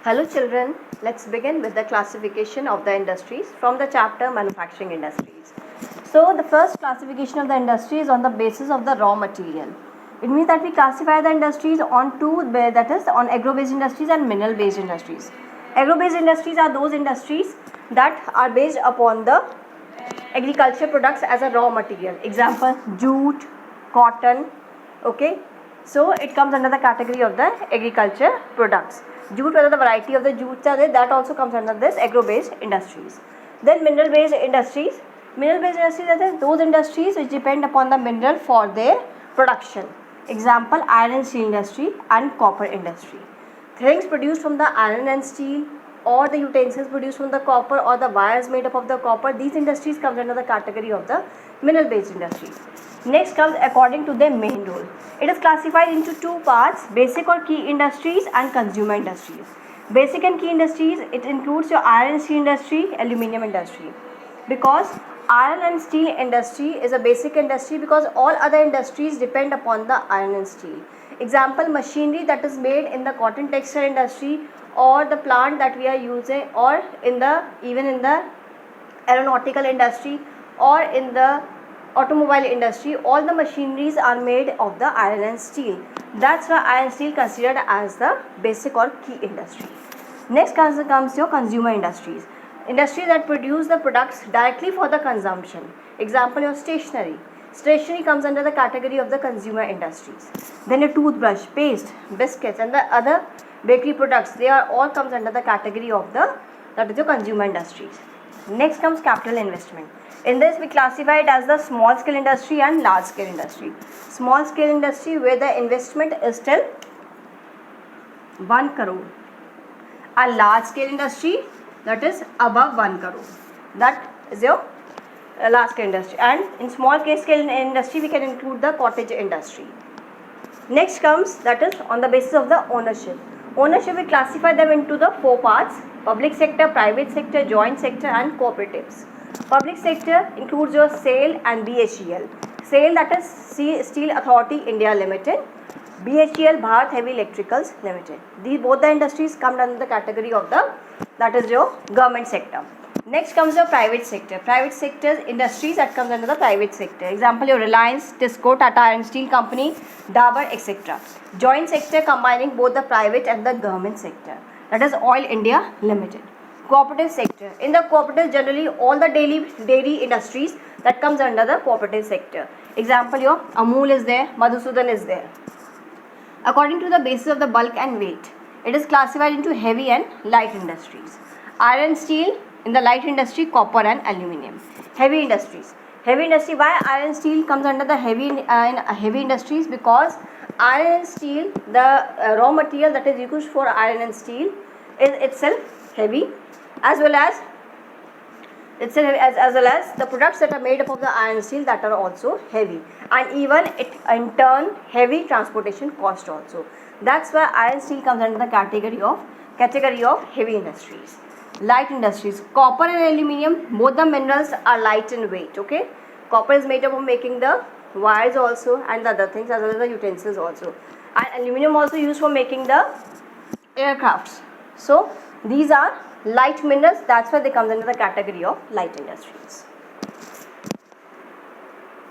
Hello children, let's begin with the classification of the industries from the chapter manufacturing industries. So the first classification of the industry is on the basis of the raw material. It means that we classify the industries on two, that is on agro-based industries and mineral-based industries. Agro-based industries are those industries that are based upon the agriculture products as a raw material. Example, jute, cotton, okay. So it comes under the category of the agriculture products. Jute, whether the variety of the jutes are there, that also comes under this agro-based industries. Then mineral-based industries. Mineral-based industries are those industries which depend upon the mineral for their production. Example, iron and steel industry and copper industry. Things produced from the iron and steel, or the utensils produced from the copper, or the wires made up of the copper, these industries comes under the category of the mineral based industries. Next comes according to their main role. It is classified into two parts: basic or key industries and consumer industries. Basic and key industries, it includes your iron and steel industry, aluminium industry. Because iron and steel industry is a basic industry, because all other industries depend upon the iron and steel. Example, machinery that is made in the cotton textile industry, or the plant that we are using, or even in the aeronautical industry or in the automobile industry, all the machineries are made of the iron and steel. That's why iron and steel considered as the basic or key industry. Next comes your consumer industries. Industries that produce the products directly for the consumption. Example, your stationery. Stationery comes under the category of the consumer industries. Then a toothbrush, paste, biscuits and the other bakery products, they are all comes under the category of the consumer industries. Next comes capital investment. In this we classify it as the small scale industry and large scale industry. Small scale industry where the investment is till 1 crore. A large scale industry that is above 1 crore. That is your large scale industry. And in small scale industry we can include the cottage industry. Next comes, that is on the basis of the ownership. Ownership, we classify them into the four parts: public sector, private sector, joint sector and cooperatives. Public sector includes your SAIL and BHEL. SAIL, that is Steel Authority India Limited. BHEL, Bharat Heavy Electricals Limited. These both the industries come under the category of that is your government sector. Next comes your private sector. Private sector industries that comes under the private sector. Example, your Reliance, Tisco, Tata Iron Steel Company, Dabur, etc. Joint sector combining both the private and the government sector. That is Oil India Limited. Cooperative sector. In the cooperative, generally all the dairy industries that comes under the cooperative sector. Example, your Amul is there, Madhusudan is there. According to the basis of the bulk and weight, it is classified into heavy and light industries. Iron and steel in the light industry, copper and aluminium. Heavy industries. Heavy industry, why iron and steel comes under the heavy industries? Because iron and steel, the raw material that is used for iron and steel is itself heavy, as well as the products that are made up of the iron and steel, that are also heavy, and even it in turn heavy transportation cost also. That's why iron and steel comes under the category of heavy industries. Light industries, copper and aluminium, both the minerals are light in weight. Okay, copper is made up of making the wires also and the other things, as well as the utensils also, and aluminium also used for making the aircrafts. So these are light minerals, that's why they come under the category of light industries.